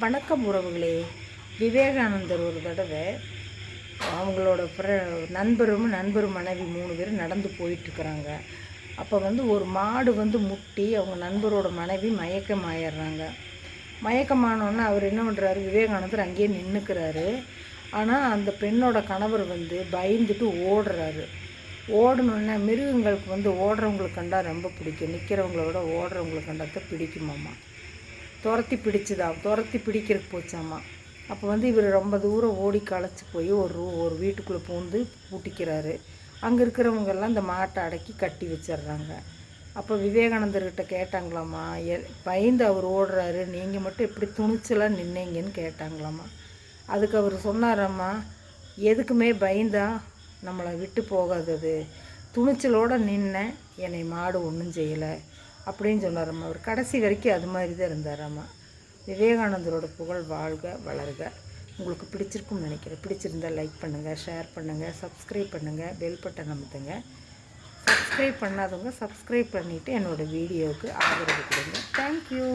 வணக்கம் உறவுகளே. விவேகானந்தர் ஒரு தடவை அவங்களோட நண்பரும் மனைவி 3 பேரும் நடந்து போயிட்டுருக்குறாங்க. அப்போ ஒரு மாடு முட்டி அவங்க நண்பரோட மனைவி மயக்கமாயிடுறாங்க. மயக்கமானோன்னே அவர் என்ன பண்ணுறாரு, விவேகானந்தர் அங்கேயே நின்றுக்கிறாரு. ஆனால் அந்த பெண்ணோட கணவர் பயந்துட்டு ஓடுறாரு. ஓடணுன்னே மிருகங்களுக்கு ஓடுறவங்களுக்கு கண்டா ரொம்ப பிடிக்கும். நிற்கிறவங்கள விட ஓடுறவங்களுக்கு கண்டாத்தான் பிடிக்குமாம்மா. துரத்தி பிடிக்கிறதுக்கு போச்சாம்மா. அப்போ இவர் ரொம்ப தூரம் ஓடி களைச்சி போய் ஒரு வீட்டுக்குள்ளே பூந்து பூட்டிக்கிறாரு. அங்கே இருக்கிறவங்கெல்லாம் இந்த மாட்டை அடக்கி கட்டி வச்சிட்றாங்க. அப்போ விவேகானந்தர்கிட்ட கேட்டாங்களாம்மா, பயந்து அவர் ஓடுறாரு, நீங்கள் மட்டும் எப்படி துணிச்சலாக நின்னீங்கன்னு கேட்டாங்களாம்மா. அதுக்கு அவர் சொன்னாராம்மா, எதுக்குமே பயந்தா நம்மளை விட்டு போகாதது, துணிச்சலோடு நின்னேன், என்னை மாடு ஒன்றும் செய்யலை அப்படின்னு சொன்னாரம்மா. அவர் கடைசி வரைக்கும் அது மாதிரி தான் இருந்தாராம்மா. விவேகானந்தரோட புகழ் வாழ்க வளர்க. உங்களுக்கு பிடிச்சிருக்குன்னு நினைக்கிறேன். பிடிச்சிருந்தால் லைக் பண்ணுங்கள், ஷேர் பண்ணுங்கள், சப்ஸ்கிரைப் பண்ணுங்கள், பெல் பட்டன் அமுத்துங்க. சப்ஸ்கிரைப் பண்ணாதவங்க சப்ஸ்கிரைப் பண்ணிவிட்டு என்னோடய வீடியோவுக்கு ஆதரவு கொடுங்க. தேங்க்யூ.